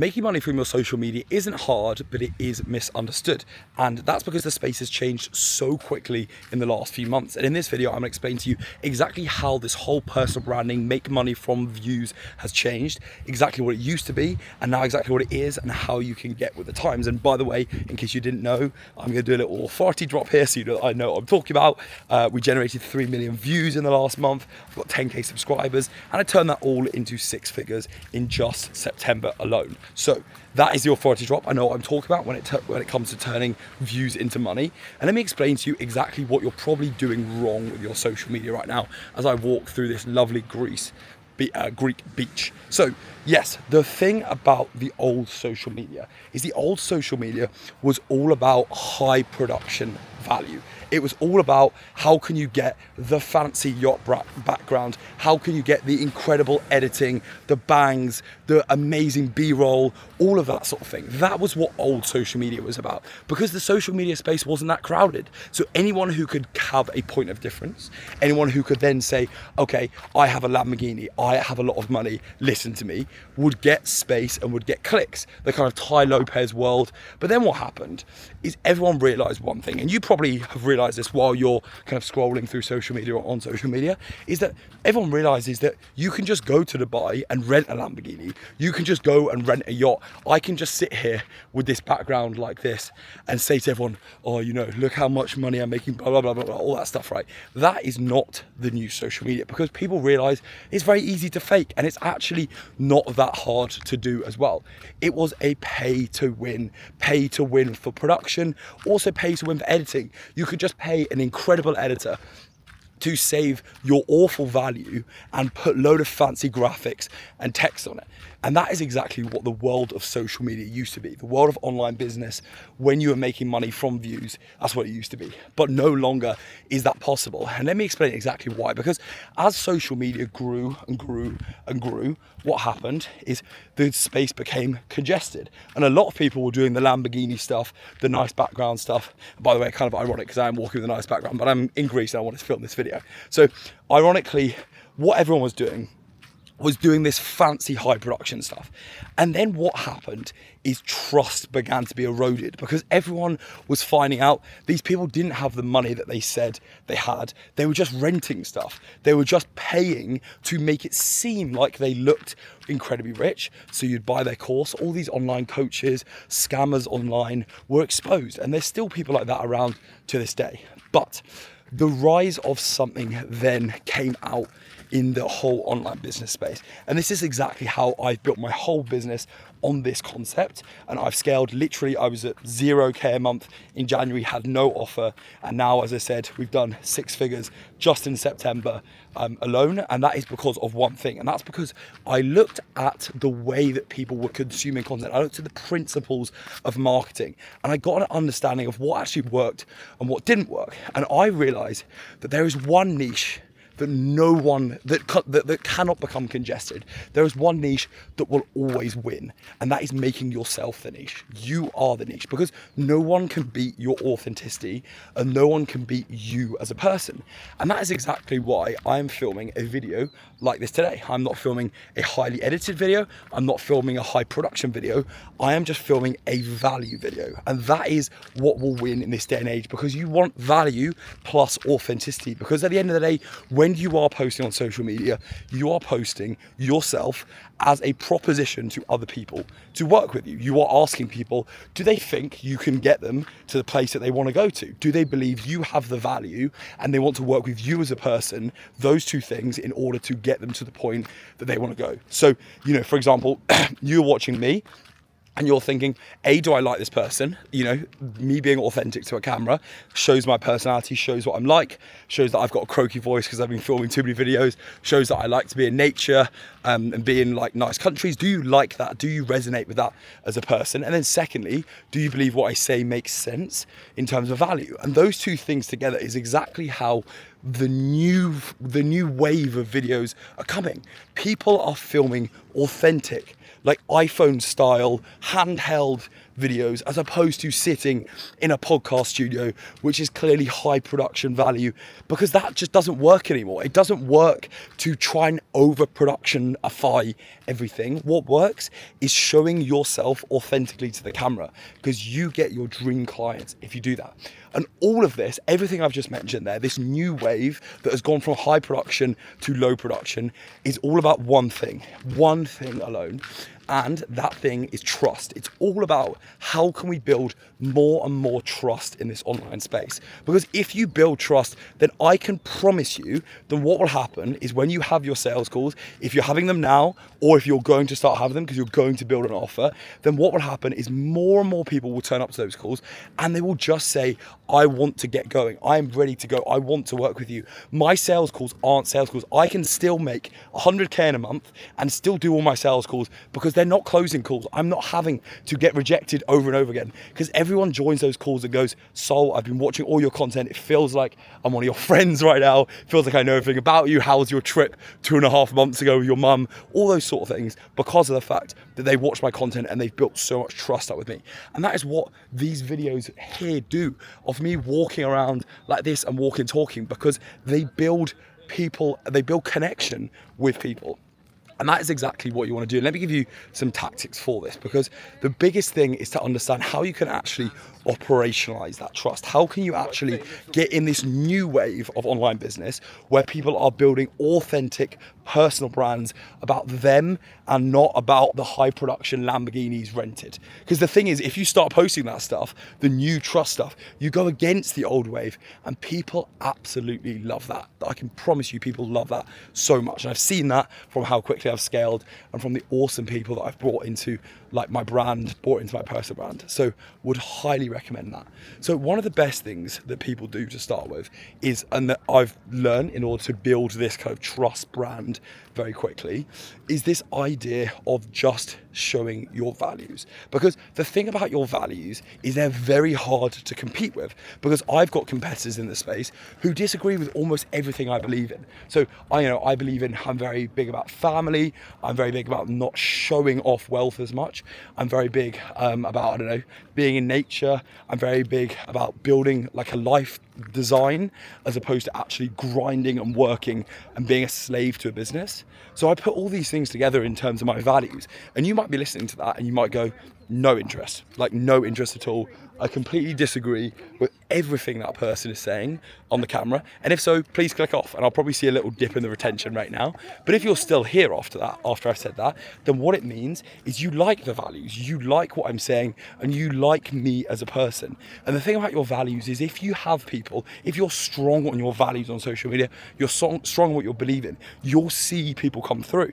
Making money from your social media isn't hard, but it is misunderstood. And that's because the space has changed so quickly in the last few months. And in this video, I'm gonna explain to you exactly how this whole personal branding, make money from views has changed, exactly what it used to be, and now exactly what it is, and how you can get with the times. And by the way, in case you didn't know, I'm gonna do a little authority drop here so you know I know what I'm talking about. We generated 3 million views in the last month. I've got 10K subscribers, and I turned that all into 6 figures in just September alone. So that is the authority drop. I know what I'm talking about when it comes to turning views into money. And let me explain to you exactly what you're probably doing wrong with your social media right now as I walk through this lovely Greek beach. So yes, the thing about the old social media is the old social media was all about high production value. It was all about how can you get the fancy yacht background, how can you get the incredible editing, the bangs, the amazing B-roll, all of that sort of thing. That was what old social media was about, because the social media space wasn't that crowded. So anyone who could have a point of difference, anyone who could then say, okay, I have a Lamborghini, I have a lot of money, listen to me, would get space and would get clicks, the kind of Tai Lopez world. But then what happened is everyone realized one thing, and you probably have realized this while you're kind of scrolling through social media or on social media, is that everyone realizes that you can just go to Dubai and rent a Lamborghini. You can just go and rent a yacht. I can just sit here with this background like this and say to everyone, oh, you know, look how much money I'm making, blah, blah, blah, blah, blah, all that stuff, right? That is not the new social media, because people realize it's very easy to fake, and it's actually not that hard to do as well. It was a pay to win for production, also pay to win for editing. You could just pay an incredible editor to save your awful value and put a load of fancy graphics and text on it. And that is exactly what the world of social media used to be. The world of online business, when you were making money from views, that's what it used to be. But no longer is that possible. And let me explain exactly why. Because as social media grew and grew and grew, what happened is the space became congested. And a lot of people were doing the Lamborghini stuff, the nice background stuff. By the way, kind of ironic because I am walking with a nice background, but I'm in Greece and I wanted to film this video. So ironically, what everyone was doing this fancy high production stuff. And then what happened is trust began to be eroded, because everyone was finding out these people didn't have the money that they said they had. They were just renting stuff. They were just paying to make it seem like they looked incredibly rich. So you'd buy their course. All these online coaches, scammers online were exposed. And there's still people like that around to this day. But the rise of something then came out in the whole online business space. And this is exactly how I've built my whole business on this concept. And I've scaled, literally, I was at 0K a month in January, had no offer. And now, as I said, we've done 6 figures just in September alone. And that is because of one thing. And that's because I looked at the way that people were consuming content. I looked at the principles of marketing, and I got an understanding of what actually worked and what didn't work. And I realized that there is one niche that no one, that cannot become congested. There is one niche that will always win, and that is making yourself the niche. You are the niche, because no one can beat your authenticity, and no one can beat you as a person. And that is exactly why I'm filming a video like this today. I'm not filming a highly edited video. I'm not filming a high production video. I am just filming a value video. And that is what will win in this day and age, because you want value plus authenticity. Because at the end of the day, when you are posting on social media, you are posting yourself as a proposition to other people to work with you. You are asking people, do they think you can get them to the place that they want to go to? Do they believe you have the value and they want to work with you as a person? Those two things in order to get them to the point that they want to go. So, you know, for example, you're watching me, and you're thinking, A, do I like this person? You know, me being authentic to a camera shows my personality, shows what I'm like, shows that I've got a croaky voice because I've been filming too many videos, shows that I like to be in nature and be in like nice countries. Do you like that? Do you resonate with that as a person? And then secondly, do you believe what I say makes sense in terms of value? And those two things together is exactly how the new wave of videos are coming. People are filming authentic, like iPhone style, handheld videos as opposed to sitting in a podcast studio, which is clearly high production value, because that just doesn't work anymore. It doesn't work to try and over-productionify everything. What works is showing yourself authentically to the camera, because you get your dream clients if you do that. And all of this, everything I've just mentioned there, this new wave that has gone from high production to low production, is all about one thing alone. And that thing is trust. It's all about how can we build more and more trust in this online space. Because if you build trust, then I can promise you that what will happen is when you have your sales calls, if you're having them now, or if you're going to start having them because you're going to build an offer, then what will happen is more and more people will turn up to those calls and they will just say, I want to get going. I am ready to go. I want to work with you. My sales calls aren't sales calls. I can still make 100K in a month and still do all my sales calls because they're not closing calls. I'm not having to get rejected over and over again, because everyone joins those calls and goes, Sol, I've been watching all your content. It feels like I'm one of your friends right now. It feels like I know everything about you. How was your trip 2.5 months ago with your mum? All those sort of things, because of the fact that they watch my content and they've built so much trust up with me. And that is what these videos here do, of me walking around like this and walking, talking, because they build people, they build connection with people. And that is exactly what you want to do. And let me give you some tactics for this, because the biggest thing is to understand how you can actually operationalize that trust. How can you actually get in this new wave of online business where people are building authentic personal brands about them and not about the high production Lamborghinis rented? Because the thing is, if you start posting that stuff, the new trust stuff, you go against the old wave, and people absolutely love that. I can promise you people love that so much. And I've seen that from how quickly I've scaled and from the awesome people that I've brought into like my brand, brought into my personal brand. So would highly recommend that. So one of the best things that people do to start with is, and that I've learned in order to build this kind of trust brand very quickly, is this idea of just showing your values. Because the thing about your values is they're very hard to compete with, because I've got competitors in the space who disagree with almost everything I believe in. So I believe in, I'm very big about family. I'm very big about not showing off wealth as much. I'm very big about, being in nature. I'm very big about building like a life design as opposed to actually grinding and working and being a slave to a business. So I put all these things together in terms of my values, and you might be listening to that and you might go, no interest, like no interest at all. I completely disagree with everything that person is saying on the camera. And if so, please click off, and I'll probably see a little dip in the retention right now. But if you're still here after that, after I've said that, then what it means is you like the values, you like what I'm saying, and you like me as a person. And the thing about your values is, if you have people, if you're strong on your values on social media, you're strong on what you believe in, you'll see people come through.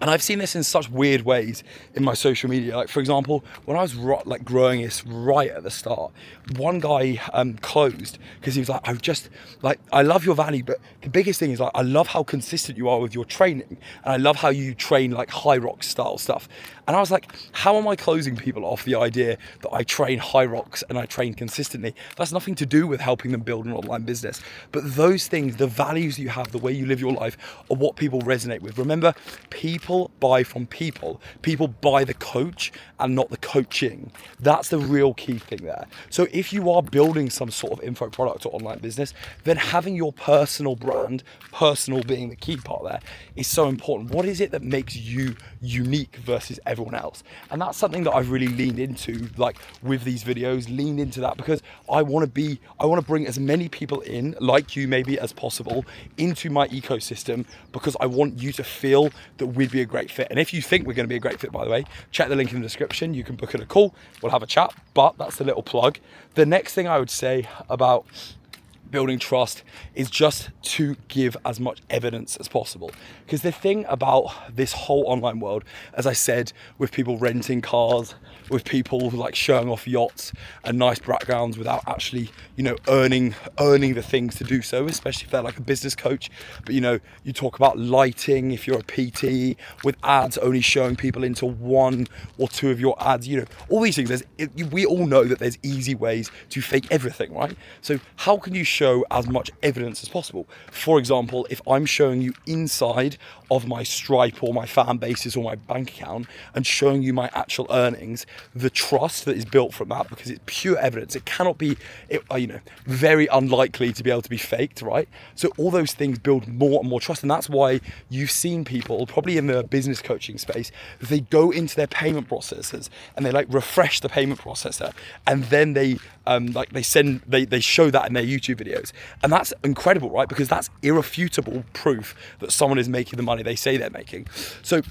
And I've seen this in such weird ways in my social media. Like, for example, when I was growing this right at the start, one guy closed because he was like, I love your value, but the biggest thing is I love how consistent you are with your training, and I love how you train like high rock style stuff. And I was like, how am I closing people off the idea that I train high rocks and I train consistently? That's nothing to do with helping them build an online business. But those things, the values you have, the way you live your life, are what people resonate with. Remember, people buy from people. People buy the coach and not the coaching. That's the real key thing there. So if you are building some sort of info product or online business, then having your personal brand, personal being the key part there, is so important. What is it that makes you unique versus everyone else? And that's something that I've really leaned into, like with these videos, leaned into that, because I want to bring as many people in, like you maybe, as possible into my ecosystem, because I want you to feel that we'd be a great fit. And if you think we're going to be a great fit, by the way, check the link in the description. You can book in a call, we'll have a chat. But that's a little plug. The next thing I would say about building trust is just to give as much evidence as possible. Because the thing about this whole online world, as I said, with people renting cars, with people like showing off yachts and nice backgrounds without actually, earning the things to do so, especially if they're like a business coach. But you talk about lighting if you're a PT, with ads only showing people into 1 or 2 of your ads, all these things. We all know that there's easy ways to fake everything, right? So how can you show as much evidence as possible? For example, if I'm showing you inside of my Stripe or my fan bases or my bank account and showing you my actual earnings, the trust that is built from that, because it's pure evidence. It cannot be, very unlikely to be able to be faked, right? So all those things build more and more trust. And that's why you've seen people, probably in the business coaching space, they go into their payment processors and they like refresh the payment processor, and then they show that in their YouTube videos. And that's incredible, right? Because that's irrefutable proof that someone is making the money they say they're making. So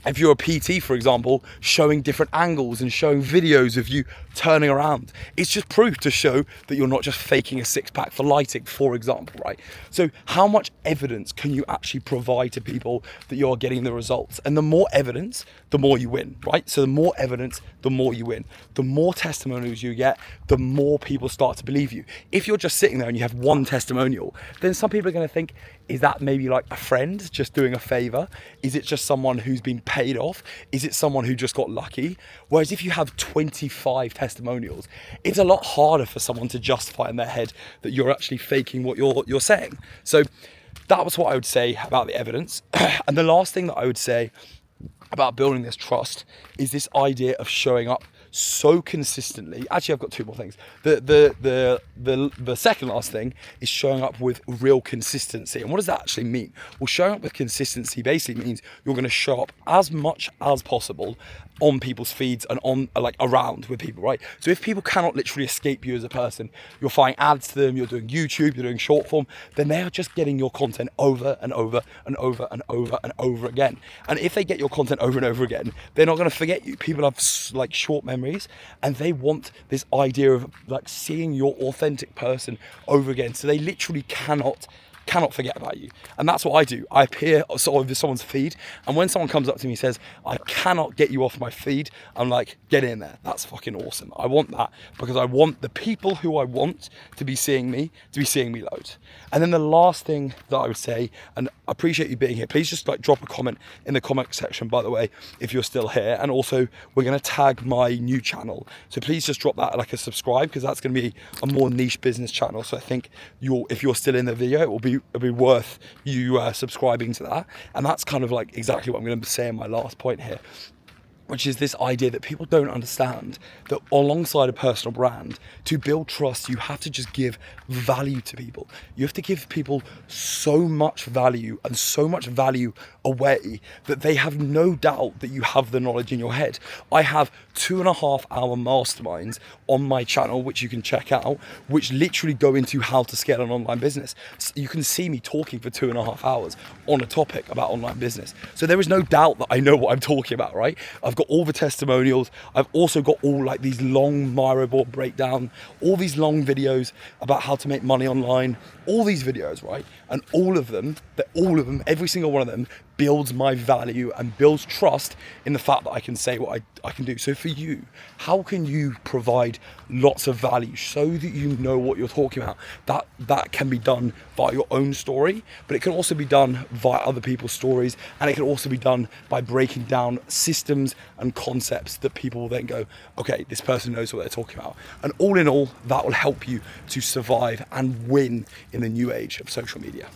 if you're a PT, for example, showing different angles and showing videos of you turning around, it's just proof to show that you're not just faking a six-pack for lighting, for example, right? So how much evidence can you actually provide to people that you're getting the results? And the more evidence, the more you win, right? So the more evidence, the more you win. The more testimonials you get, the more people start to believe you. If you're just sitting there and you have one testimonial, then some people are going to think, is that maybe like a friend just doing a favor? Is it just someone who's been paid off? Is it someone who just got lucky? Whereas if you have 25 testimonials, it's a lot harder for someone to justify in their head that you're actually faking what you're saying. So that was what I would say about the evidence. And the last thing that I would say about building this trust is this idea of showing up so consistently. Actually, I've got two more things. The second last thing is showing up with real consistency. And what does that actually mean? Well, showing up with consistency basically means you're going to show up as much as possible on people's feeds and on around with people, right? So if people cannot literally escape you as a person, you're firing ads to them, you're doing YouTube, you're doing short form, then they are just getting your content over and over and over and over and over again. And if they get your content over and over again, they're not going to forget you. People have short memories, and they want this idea of seeing your authentic person over again. So they literally cannot forget about you. And that's what I do. I appear sort of someone's feed, and when someone comes up to me and says, I cannot get you off my feed, I'm like, get in there. That's fucking awesome. I want that, because I want the people who I want to be seeing me loads. And then the last thing that I would say, and I appreciate you being here, please just drop a comment in the comment section, by the way, if you're still here. And also, we're going to tag my new channel, so please just drop that a subscribe, because that's going to be a more niche business channel. So I think if you're still in the video, it'll be worth you subscribing to that. And that's kind of exactly what I'm going to say in my last point here, which is this idea that people don't understand that alongside a personal brand, to build trust, you have to just give value to people. You have to give people so much value and so much value away that they have no doubt that you have the knowledge in your head. I have 2.5 hour masterminds on my channel, which you can check out, which literally go into how to scale an online business. So you can see me talking for 2.5 hours on a topic about online business. So there is no doubt that I know what I'm talking about, right? I've got all the testimonials. I've also got all these long Miro board breakdown, all these long videos about how to make money online, all these videos, right? And all of them, every single one of them builds my value and builds trust in the fact that I can say what I can do. So for you, how can you provide lots of value so that you know what you're talking about? That can be done via your own story, but it can also be done via other people's stories, and it can also be done by breaking down systems and concepts that people will then go, okay, this person knows what they're talking about. And all in all, that will help you to survive and win in the new age of social media.